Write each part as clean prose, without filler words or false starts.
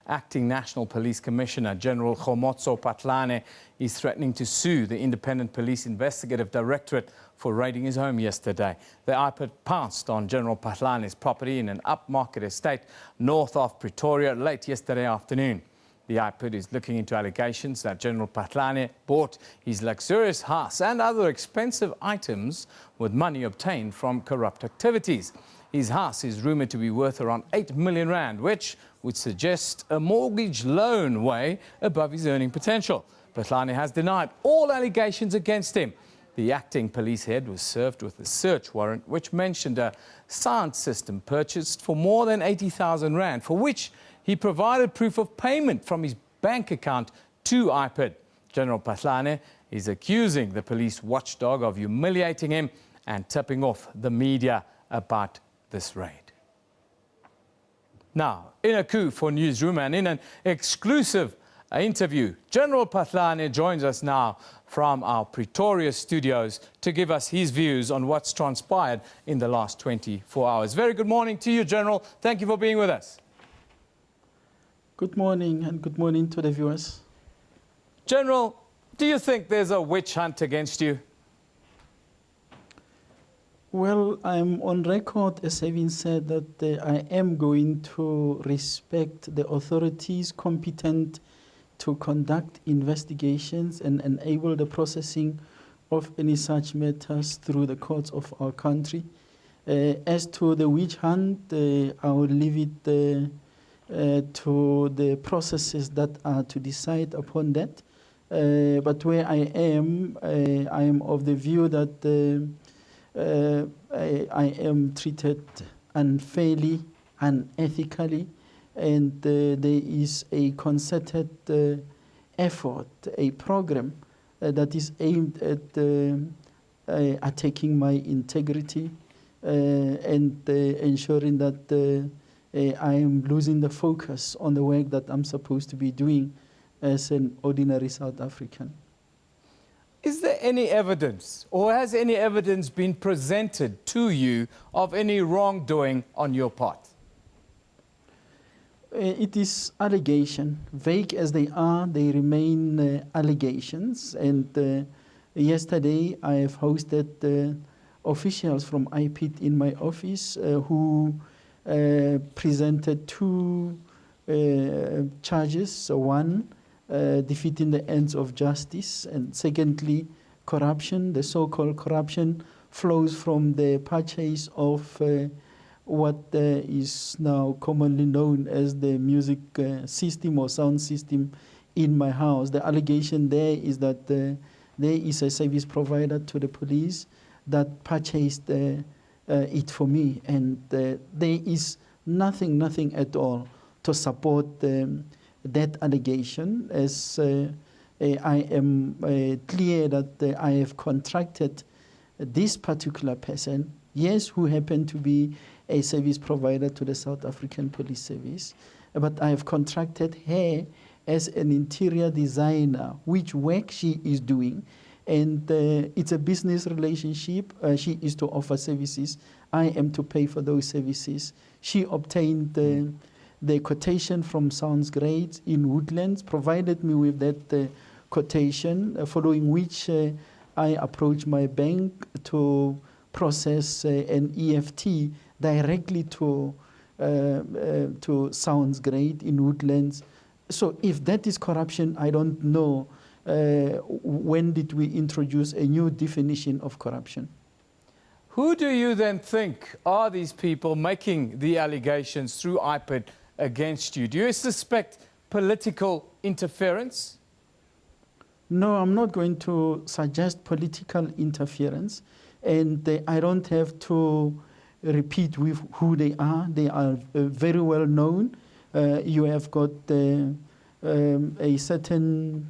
Acting National Police Commissioner General Khomotso Phahlane is threatening to sue the Independent Police Investigative Directorate for raiding his home yesterday. The IPID pounced on General Phahlane's property in an upmarket estate north of Pretoria late yesterday afternoon. The IPID is looking into allegations that General Phahlane bought his luxurious house and other expensive items with money obtained from corrupt activities. His house is rumoured to be worth around 8 million rand, which would suggest a mortgage loan way above his earning potential. Phahlane has denied all allegations against him. The acting police head was served with a search warrant which mentioned a sound system purchased for more than 80,000 rand, for which he provided proof of payment from his bank account to IPID. General Phahlane is accusing the police watchdog of humiliating him and tipping off the media about this raid. Now, in a coup for Newsroom and in an exclusive interview, General Phahlane joins us now from our Pretoria studios to give us his views on what's transpired in the last 24 hours. Very good morning to you, General. Thank you for being with us. Good morning, and good morning to the viewers. General, do you think there's a witch hunt against you? Well, I'm on record as having said that I am going to respect the authorities competent to conduct investigations and enable the processing of any such matters through the courts of our country. As to the witch hunt, I will leave it to the processes that are to decide upon that. But where I am of the view that I am treated unfairly, unethically, and there is a concerted effort, a program that is aimed at attacking my integrity and ensuring that I am losing the focus on the work that I'm supposed to be doing as an ordinary South African. Is there any evidence, or has any evidence been presented to you of any wrongdoing on your part? It is allegation. Vague as they are, they remain allegations. And yesterday I have hosted officials from IPID in my office who presented two charges. So one, defeating the ends of justice, and secondly, corruption. The so-called corruption flows from the purchase of what is now commonly known as the music system or sound system in my house. The allegation there is that there is a service provider to the police that purchased it for me, and there is nothing at all to support that allegation, as I am clear that I have contracted this particular person, yes, who happened to be a service provider to the South African Police Service, but I have contracted her as an interior designer, which work she is doing, and it's a business relationship. She is to offer services. I am to pay for those services. She obtained the quotation from Sounds Great in Woodlands, provided me with that quotation, following which I approached my bank to process an EFT directly to Sounds Great in Woodlands. So if that is corruption, I don't know when did we introduce a new definition of corruption. Who do you then think are these people making the allegations through IPID against you? Do you suspect political interference? No, I'm not going to suggest political interference, and I don't have to repeat with who they are. They are very well known. You have got a certain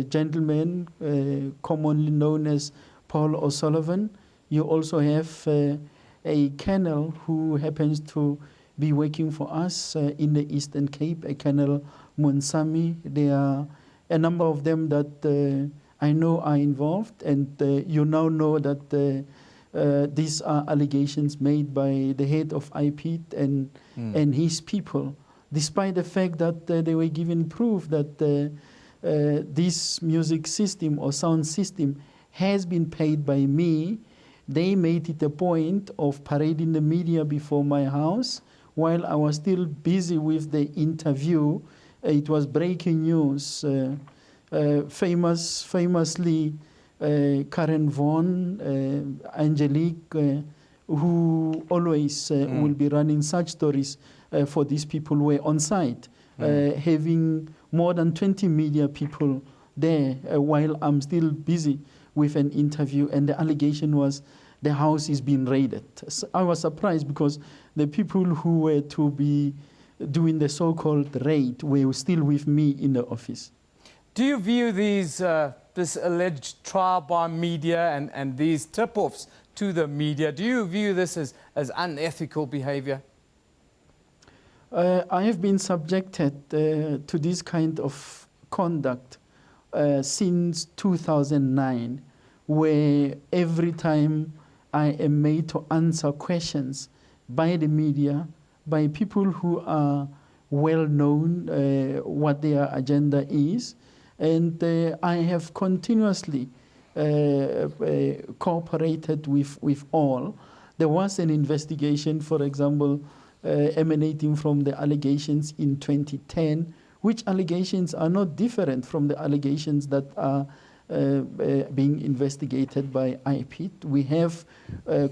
gentleman commonly known as Paul O'Sullivan. You also have a colonel who happens to be working for us in the Eastern Cape, a Colonel Munsami. There are a number of them that I know are involved, and you now know that these are allegations made by the head of IPID and his people despite the fact that they were given proof that this music system or sound system has been paid by me. They made it a point of parading the media before my house while I was still busy with the interview. It was breaking news. Famously, Karen Vaughan, Angelique, who always will be running such stories for these people, were on site, having more than 20 media people there while I'm still busy with an interview, and the allegation was the house is being raided. So I was surprised because the people who were to be doing the so-called raid were still with me in the office. Do you view these, this alleged trial by media and these tip-offs to the media, do you view this as unethical behavior? I have been subjected to this kind of conduct since 2009, where every time I am made to answer questions by the media, by people who are well known what their agenda is, and I have continuously cooperated with all. There was an investigation, for example, emanating from the allegations in 2010, which allegations are not different from the allegations that are being investigated by IPID. We have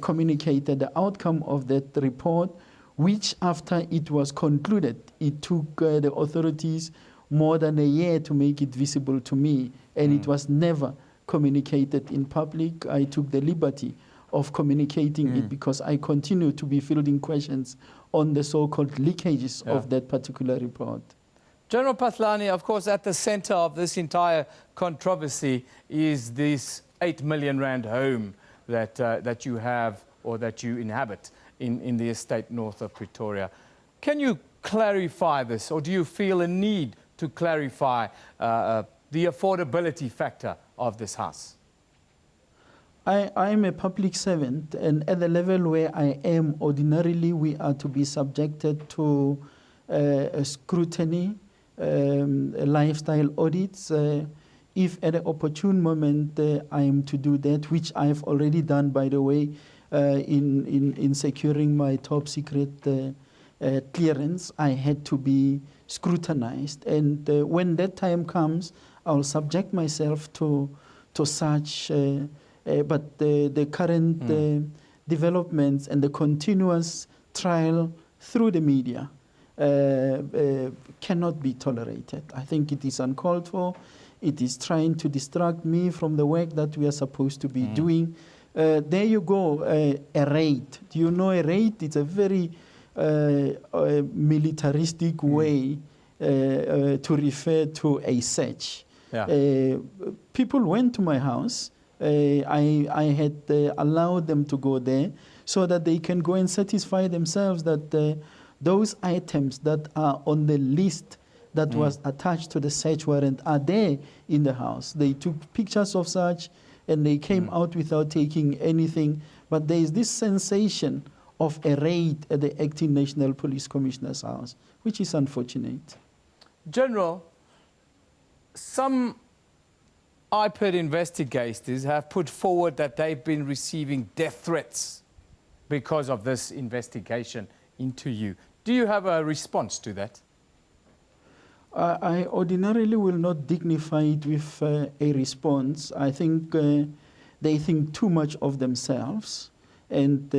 communicated the outcome of that report, which after it was concluded, it took the authorities more than a year to make it visible to me, and it was never communicated in public. I took the liberty of communicating it because I continue to be fielding questions on the so-called leakages of that particular report. General Phahlane, of course, at the center of this entire controversy is this 8 million rand home that you have or that you inhabit in the estate north of Pretoria. Can you clarify this, or do you feel a need to clarify the affordability factor of this house? I am a public servant, and at the level where I am, ordinarily we are to be subjected to scrutiny, lifestyle audits. If at an opportune moment I am to do that, which I've already done, by the way, in securing my top secret clearance, I had to be scrutinized. And when that time comes, I'll subject myself to such. But the current developments and the continuous trial through the media cannot be tolerated. I think it is uncalled for. It is trying to distract me from the work that we are supposed to be doing. There you go, a raid. Do you know a raid? It's a very militaristic way to refer to a search. Yeah. People went to my house. I had allowed them to go there so that they can go and satisfy themselves that those items that are on the list that was attached to the search warrant are there in the house. They took pictures of such and they came out without taking anything. But there is this sensation of a raid at the acting National Police Commissioner's house, which is unfortunate. General, some IPID investigators have put forward that they've been receiving death threats because of this investigation into you. Do you have a response to that? I ordinarily will not dignify it with a response. I think they think too much of themselves. And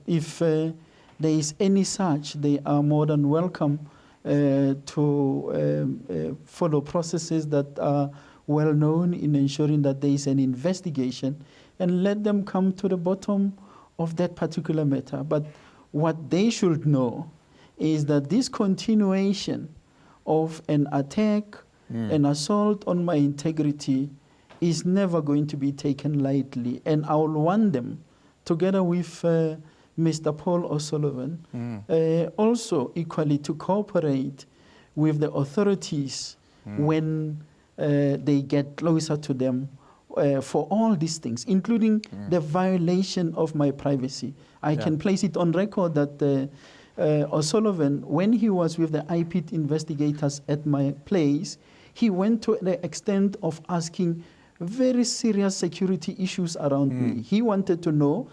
if there is any such, they are more than welcome to follow processes that are well known in ensuring that there is an investigation, and let them come to the bottom of that particular matter. But what they should know is that this continuation of an attack, an assault on my integrity, is never going to be taken lightly. And I will want them, together with Mr. Paul O'Sullivan, also equally to cooperate with the authorities when they get closer to them for all these things, including the violation of my privacy. I can place it on record that O'Sullivan, when he was with the IPID investigators at my place, he went to the extent of asking very serious security issues around me. He wanted to know,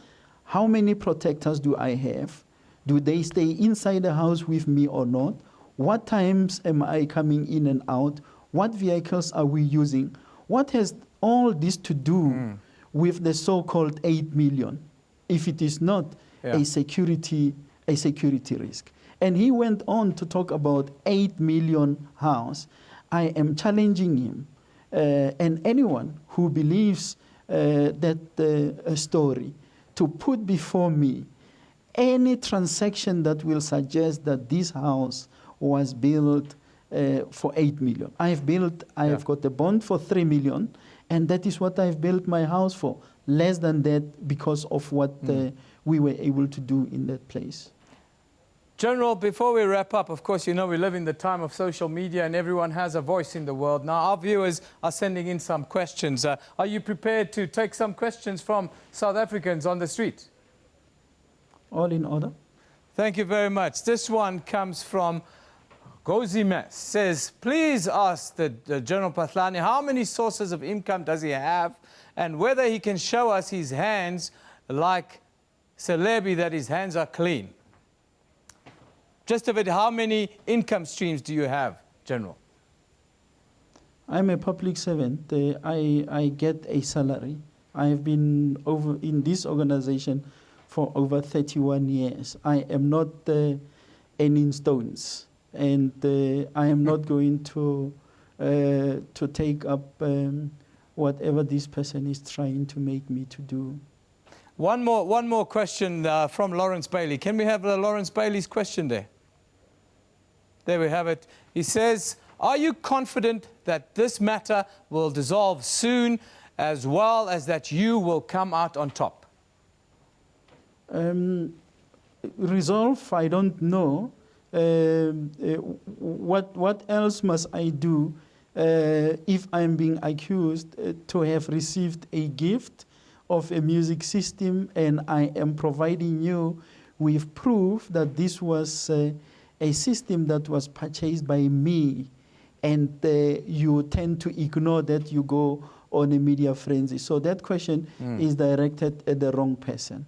how many protectors do I have? Do they stay inside the house with me or not? What times am I coming in and out? What vehicles are we using? What has all this to do with the so-called 8 million, if it is not a security risk? And he went on to talk about 8 million house. I am challenging him and anyone who believes that story to put before me any transaction that will suggest that this house was built for 8 million. I have got a bond for 3 million, and that is what I've built my house for. Less than that because of what we were able to do in that place. General, before we wrap up, of course, you know we live in the time of social media and everyone has a voice in the world. Now, our viewers are sending in some questions. Are you prepared to take some questions from South Africans on the street? All in order. Thank you very much. This one comes from Gozimes. Says, please ask the General Phahlane how many sources of income does he have and whether he can show us his hands like Celebi, that his hands are clean. Just a bit, how many income streams do you have, General? I'm a public servant. I get a salary. I have been in this organization for over 31 years. I am not earning stones, and I am not going to take up whatever this person is trying to make me to do. One more question from Lawrence Bailey. Can we have Lawrence Bailey's question there? There we have it. He says, are you confident that this matter will dissolve soon, as well as that you will come out on top? Resolve, I don't know. What else must I do if I'm being accused to have received a gift of a music system and I am providing you with proof that this was a system that was purchased by me, and you tend to ignore that, you go on a media frenzy. So that question is directed at the wrong person.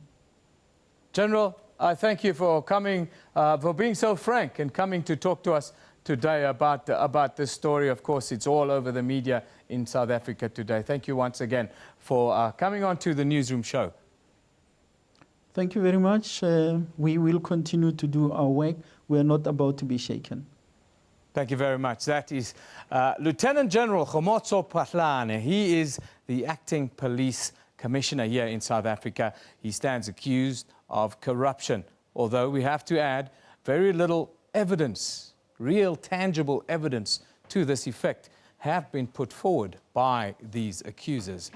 General, I thank you for coming, for being so frank and coming to talk to us today about this story. Of course, it's all over the media in South Africa today. Thank you once again for coming on to the Newsroom Show. Thank you very much. We will continue to do our work. We are not about to be shaken. Thank you very much. That is Lieutenant General Khomotso Phahlane. He is the acting police commissioner here in South Africa. He stands accused of corruption, although we have to add very little evidence, real tangible evidence to this effect have been put forward by these accusers.